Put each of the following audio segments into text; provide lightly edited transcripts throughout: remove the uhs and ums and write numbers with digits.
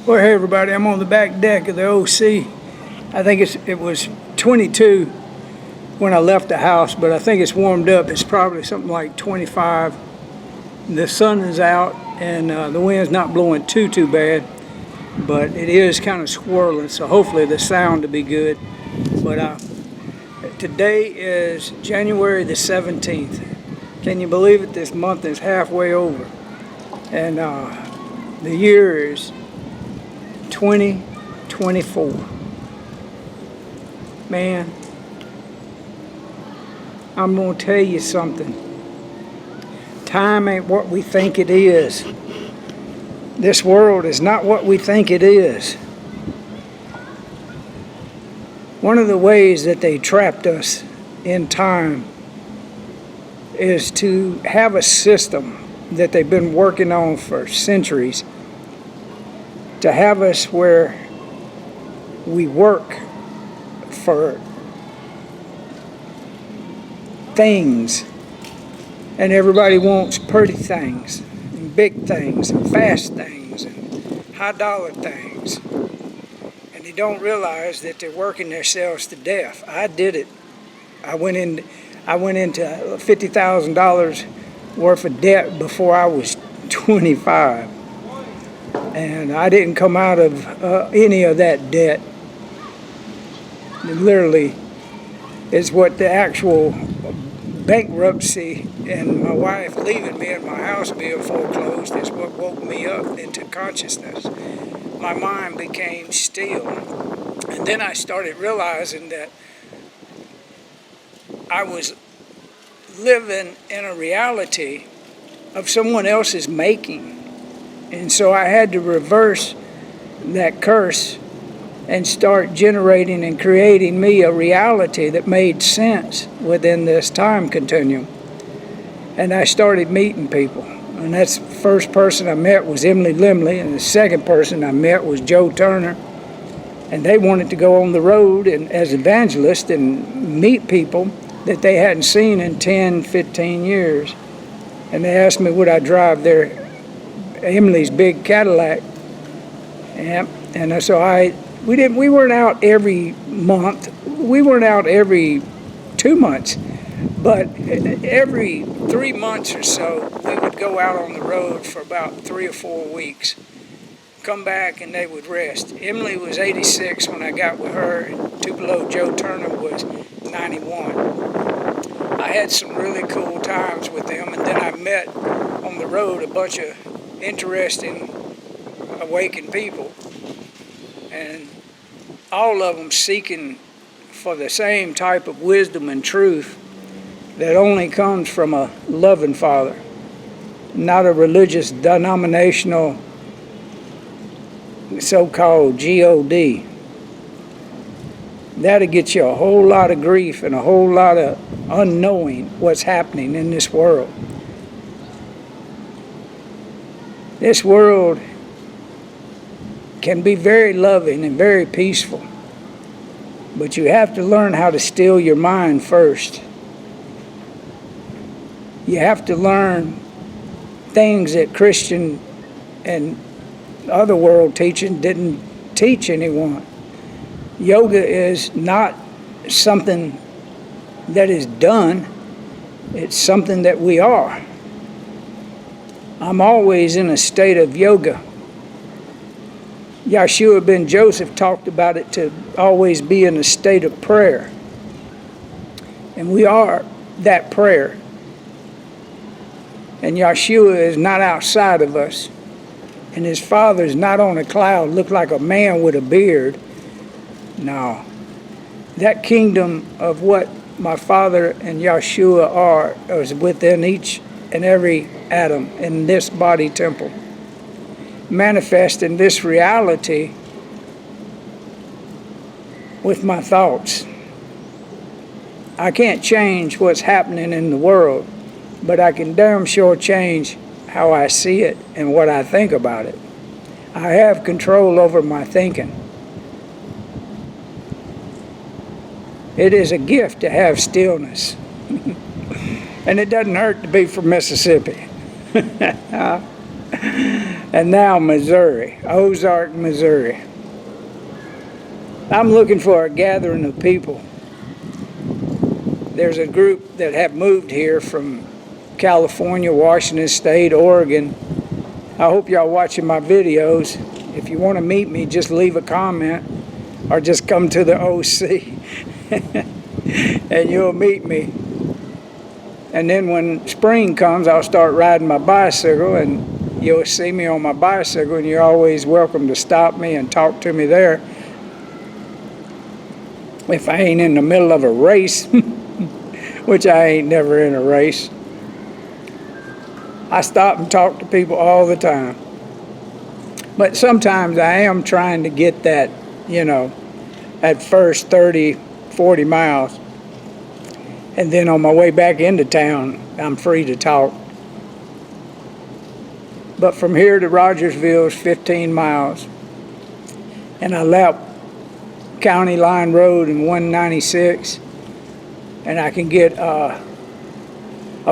Well, hey everybody, I'm on the back deck of the OC. I think it was 22 when I left the house, but I think it's warmed up. It's probably something like 25. The sun is out and the wind's not blowing too bad, but it is kind of swirling, so hopefully the sound will be good. But today is January the 17th. Can you believe it? This month is halfway over. And the year is 2024. Man, I'm gonna tell you something. Time ain't what we think it is. This world is not what we think it is. One of the ways that they trapped us in time is to have a system that they've been working on for centuries, to have us where we work for things, and everybody wants pretty things, and big things, and fast things, and high dollar things, and they don't realize that they're working themselves to death. I did it. I went into $50,000 worth of debt before I was 25. And I didn't come out of any of that debt. It literally is what the actual bankruptcy and my wife leaving me and my house being foreclosed is what woke me up into consciousness. My mind became still. And then I started realizing that I was living in a reality of someone else's making. And so I had to reverse that curse and start generating and creating me a reality that made sense within this time continuum. And I started meeting people. And that's the first person I met was Emily Limley, and the second person I met was Joe Turner. And they wanted to go on the road and as evangelists and meet people that they hadn't seen in 10, 15 years. And they asked me would I drive Emily's big Cadillac. Yeah. And so we weren't out every month. We weren't out every 2 months. But every 3 months or so, we would go out on the road for about 3 or 4 weeks. Come back and they would rest. Emily was 86 when I got with her, and Tupelo Joe Turner was 91. I had some really cool times with them, and then I met on the road a bunch of interesting, awakened people, and all of them seeking for the same type of wisdom and truth that only comes from a loving Father, not a religious, denominational, so-called God. That'll get you a whole lot of grief and a whole lot of unknowing what's happening in this world. This world can be very loving and very peaceful, but you have to learn how to still your mind first. You have to learn things that Christian and other world teaching didn't teach anyone. Yoga is not something that is done, it's something that we are. I'm always in a state of yoga. Yeshua ben Joseph talked about it to always be in a state of prayer. And we are that prayer. And Yeshua is not outside of us. And his Father is not on a cloud, looked like a man with a beard. No. That kingdom of what my Father and Yeshua are is within each and every atom in this body temple. Manifest in this reality with my thoughts. I can't change what's happening in the world, but I can damn sure change how I see it and what I think about it. I have control over my thinking. It is a gift to have stillness. And it doesn't hurt to be from Mississippi. And now Missouri, Ozark, Missouri. I'm looking for a gathering of people. There's a group that have moved here from California, Washington State, Oregon. I hope y'all watching my videos. If you want to meet me, just leave a comment or just come to the OC and you'll meet me. And then when spring comes, I'll start riding my bicycle, and you'll see me on my bicycle, and you're always welcome to stop me and talk to me there. If I ain't in the middle of a race, which I ain't never in a race, I stop and talk to people all the time. But sometimes I am trying to get that, at first 30, 40 miles. And then on my way back into town, I'm free to talk. But from here to Rogersville is 15 miles. And I lap County Line Road and 196. And I can get a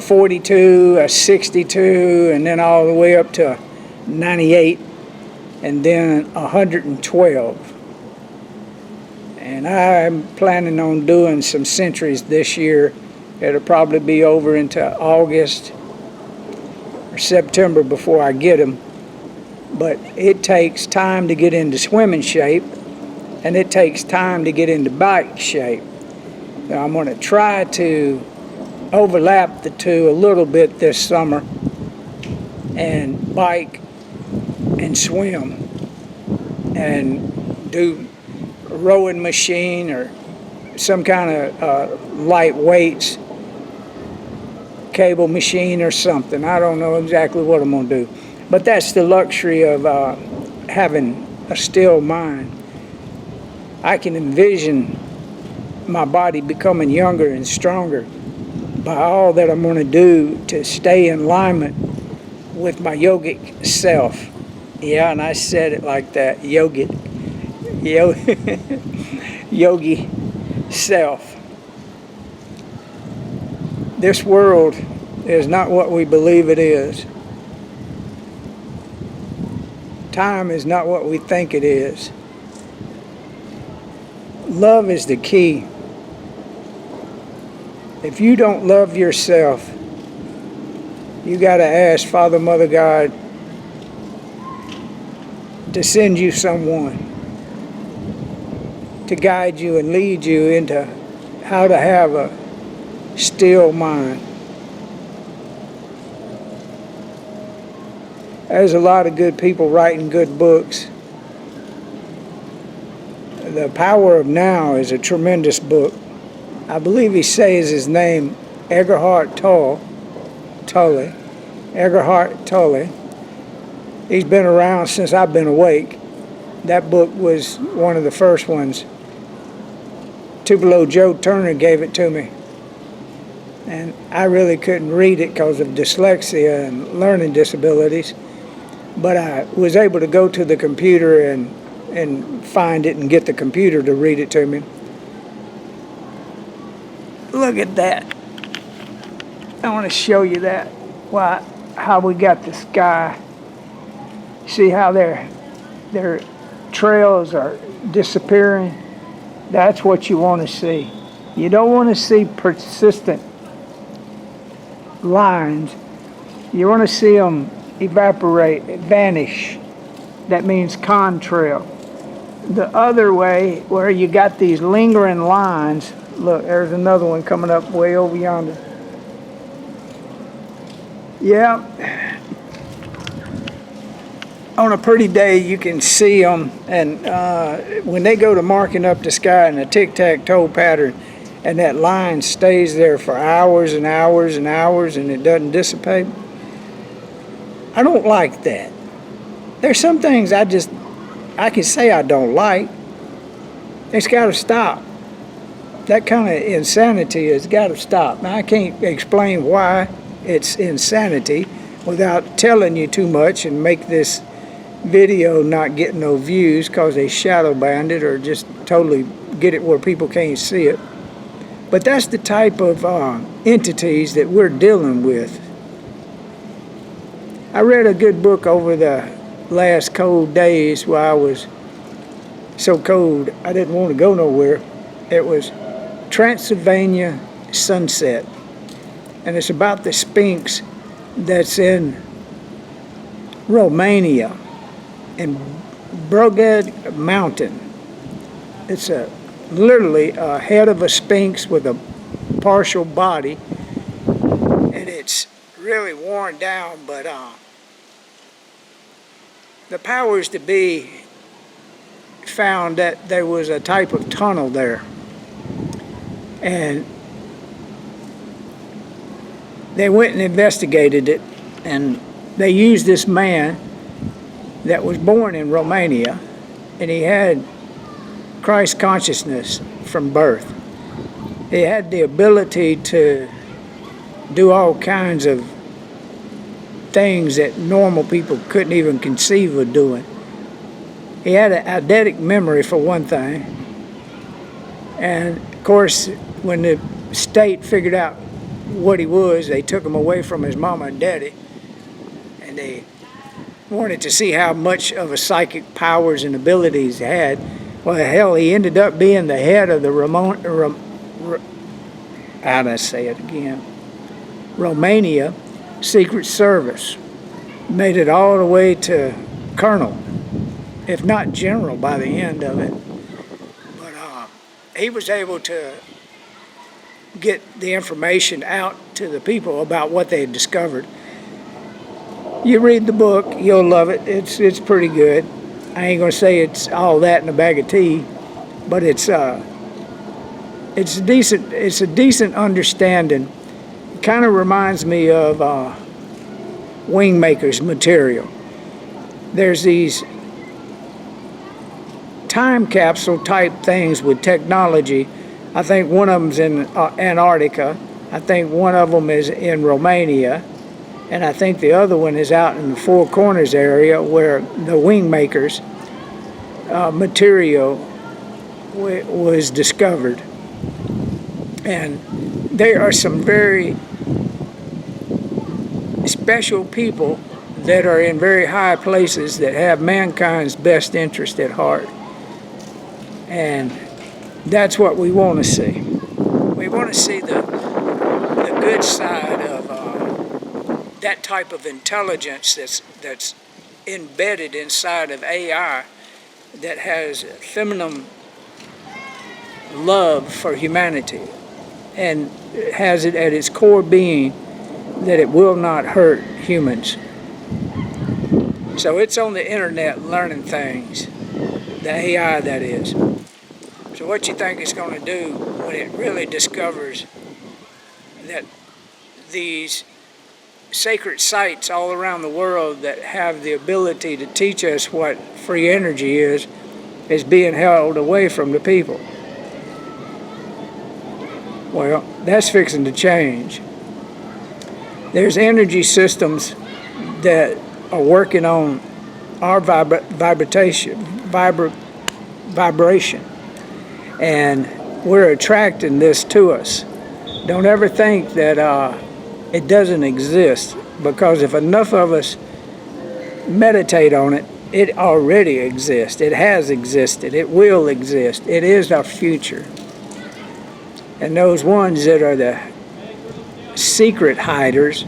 42, a 62, and then all the way up to 98, and then 112. And I'm planning on doing some centuries this year. It'll probably be over into August or September before I get them. But it takes time to get into swimming shape, and it takes time to get into bike shape. Now, I'm going to try to overlap the two a little bit this summer and bike and swim and do a rowing machine or some kind of light weights, cable machine or something. I don't know exactly what I'm going to do. But that's the luxury of having a still mind. I can envision my body becoming younger and stronger by all that I'm going to do to stay in alignment with my yogic self. Yeah, and I said it like that, yogic. Yogi self. This world is not what we believe it is. Time is not what we think it is. Love is the key. If you don't love yourself, you got to ask Father, Mother, God to send you someone to guide you and lead you into how to have a still mind. There's a lot of good people writing good books. The Power of Now is a tremendous book. I believe he says his name, Eckhart Tolle. Eckhart Tolle. He's been around since I've been awake. That book was one of the first ones. Tupelo Joe Turner gave it to me. And I really couldn't read it because of dyslexia and learning disabilities. But I was able to go to the computer and find it and get the computer to read it to me. Look at that. I want to show you that. How we got the sky. See how their trails are disappearing? That's what you want to see. You don't want to see persistent lines. You want to see them evaporate, vanish. That means contrail. The other way, where you got these lingering lines, look, there's another one coming up way over yonder. Yeah. On a pretty day, you can see them, and when they go to marking up the sky in a tic-tac-toe pattern, and that line stays there for hours and hours and hours, and it doesn't dissipate, I don't like that. There's some things I can say I don't like. It's got to stop. That kind of insanity has got to stop. Now, I can't explain why it's insanity without telling you too much and make this video not get no views because they shadow banned it or just totally get it where people can't see it. But that's the type of entities that we're dealing with. I read a good book over the last cold days where I was so cold I didn't want to go nowhere. It was Transylvania Sunset, and it's about the Sphinx that's in Romania, in Brugad Mountain. It's literally a head of a Sphinx with a partial body, and it's really worn down, but the powers to be found that there was a type of tunnel there, and they went and investigated it, and they used this man that was born in Romania, and he had Christ consciousness from birth. He had the ability to do all kinds of things that normal people couldn't even conceive of doing. He had an eidetic memory, for one thing. And of course, when the state figured out what he was, they took him away from his mama and daddy, and they wanted to see how much of a psychic powers and abilities he had. Well, hell, he ended up being the head of the Romania Secret Service. Made it all the way to colonel, if not general, by the end of it. But he was able to get the information out to the people about what they had discovered. You read the book, you'll love it. It's pretty good. I ain't gonna say it's all that in a bag of tea, but it's decent. It's a decent understanding. It kind of reminds me of Wingmaker's material. There's these time capsule type things with technology. I think one of them's in Antarctica. I think one of them is in Romania. And I think the other one is out in the Four Corners area where the Wingmaker's material was discovered. And there are some very special people that are in very high places that have mankind's best interest at heart. And that's what we want to see. We want to see the good side of that type of intelligence that's embedded inside of AI, that has feminine love for humanity and has it at its core being that it will not hurt humans. So it's on the internet learning things, the AI that is. So what you think it's going to do when it really discovers that these sacred sites all around the world that have the ability to teach us what free energy is being held away from the people? Well, that's fixing to change. There's energy systems that are working on our vibration, and we're attracting this to us. Don't ever think that it doesn't exist, because if enough of us meditate on it, it already exists. It has existed. It will exist. It is our future. And those ones that are the secret hiders,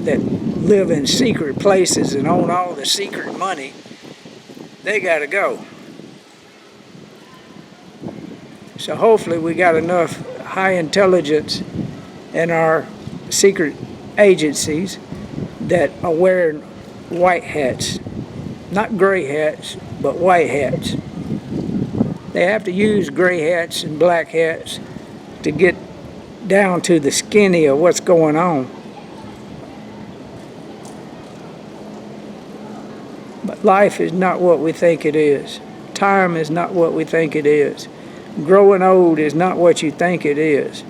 that live in secret places and own all the secret money, they got to go. So hopefully we got enough high intelligence in our secret agencies that are wearing white hats. Not gray hats, but white hats. They have to use gray hats and black hats to get down to the skinny of what's going on. But life is not what we think it is. Time is not what we think it is. Growing old is not what you think it is.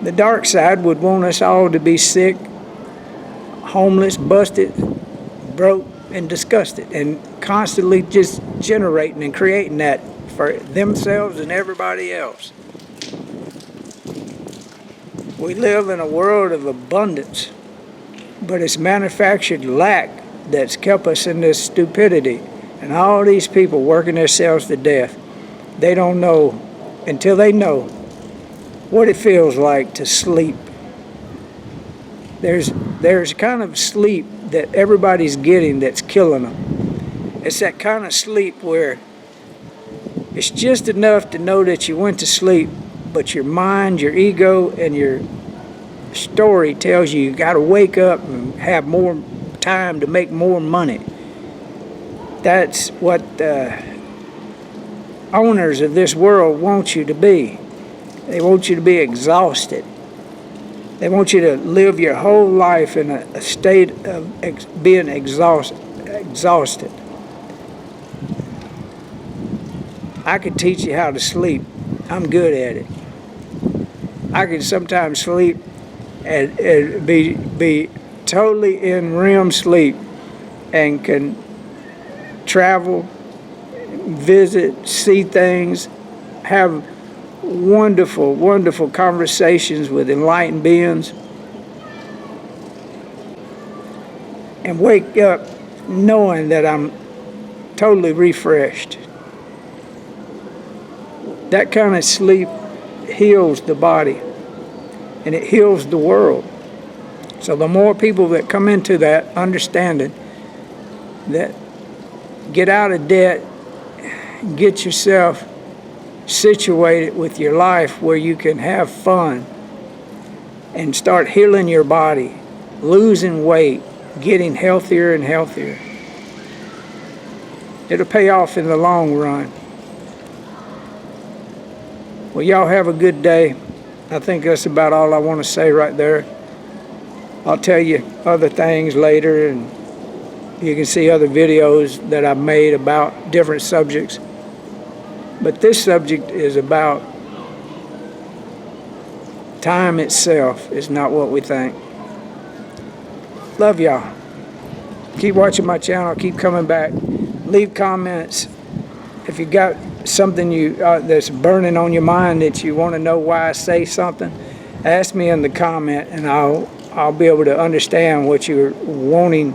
The dark side would want us all to be sick, homeless, busted, broke, and disgusted, and constantly just generating and creating that for themselves and everybody else. We live in a world of abundance, but it's manufactured lack that's kept us in this stupidity. And all these people working themselves to death, they don't know until they know what it feels like to sleep. There's kind of sleep that everybody's getting that's killing them. It's that kind of sleep where it's just enough to know that you went to sleep, but your mind, your ego, and your story tells you got to wake up and have more time to make more money. That's what the owners of this world want you to be. They want you to be exhausted. They want you to live your whole life in a state of being exhausted. I could teach you how to sleep. I'm good at it. I can sometimes sleep and be totally in REM sleep and can travel, visit, see things, have wonderful, wonderful conversations with enlightened beings, and wake up knowing that I'm totally refreshed. That kind of sleep heals the body, and it heals the world. So the more people that come into that understanding, that get out of debt, get yourself situated with your life where you can have fun and start healing your body, losing weight, getting healthier and healthier. It'll pay off in the long run. Well, y'all have a good day. I think that's about all I want to say right there. I'll tell you other things later, and you can see other videos that I've made about different subjects. But this subject is about time itself is not what we think. Love y'all. Keep watching my channel. Keep coming back. Leave comments. If you got something that's burning on your mind that you want to know why I say something, ask me in the comment, and I'll be able to understand what you're wanting,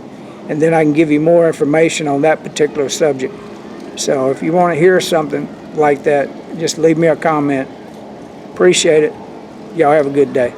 and then I can give you more information on that particular subject. So if you want to hear something like that, just leave me a comment. Appreciate it. Y'all have a good day.